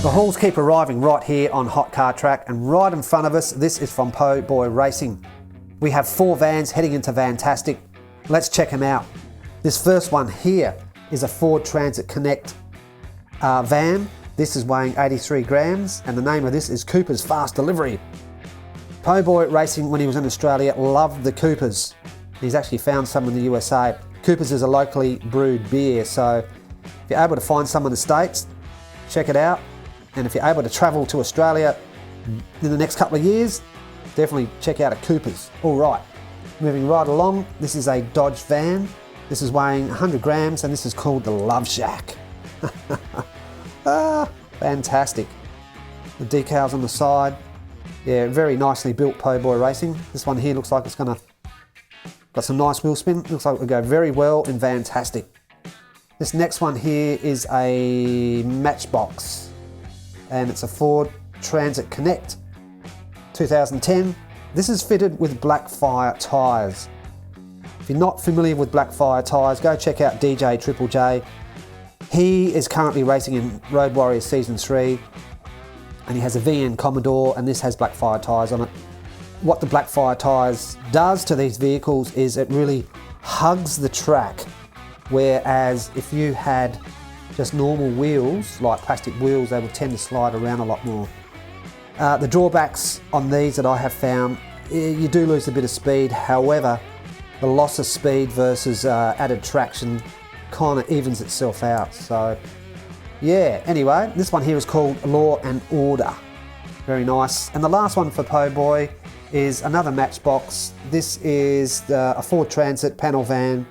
The hauls keep arriving right here on Hot Car Track, and right in front of us, this is from Po Boy Racing. We have 4 vans heading into Vantastic. Let's check them out. This first one here is a Ford Transit Connect van. This is weighing 83 grams, and the name of this is Cooper's Fast Delivery. Po Boy Racing, when he was in Australia, loved the Coopers. He's actually found some in the USA. Coopers is a locally brewed beer, so if you're able to find some in the States, check it out. And if you're able to travel to Australia in the next couple of years, definitely check out a Coopers. All right, moving right along, this is a Dodge van. This is weighing 100 grams, and this is called the Love Shack. Fantastic. The decals on the side. Yeah, very nicely built Po Boy Racing. This one here looks like it's got some nice wheel spin. Looks like it will go very well in Vantastic. This next one here is a Matchbox, and it's a Ford Transit Connect 2010. This is fitted with Blackfire tyres. If you're not familiar with Blackfire tyres, go check out DJ Triple J. He is currently racing in Road Warriors Season 3, and he has a VN Commodore, and this has Blackfire tyres on it. What the Blackfire tyres does to these vehicles is it really hugs the track, whereas if you had just normal wheels, like plastic wheels, they would tend to slide around a lot more. The drawbacks on these that I have found, you do lose a bit of speed. However, the loss of speed versus added traction kind of evens itself out. So yeah, anyway, this one here is called Law and Order. Very nice. And the last one for Po Boy is another Matchbox. This is a Ford Transit panel van.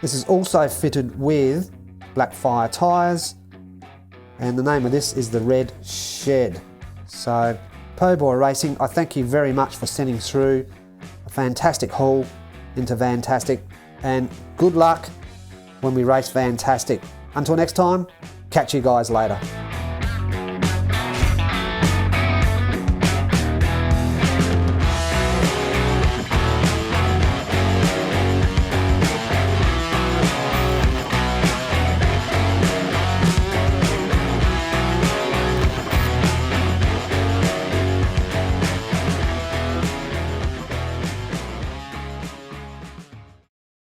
This is also fitted with Blackfire tyres, and the name of this is the Red Shed. So Po Boy Racing, I thank you very much for sending through a fantastic haul into Vantastic, and good luck when we race Vantastic. Until next time, catch you guys later.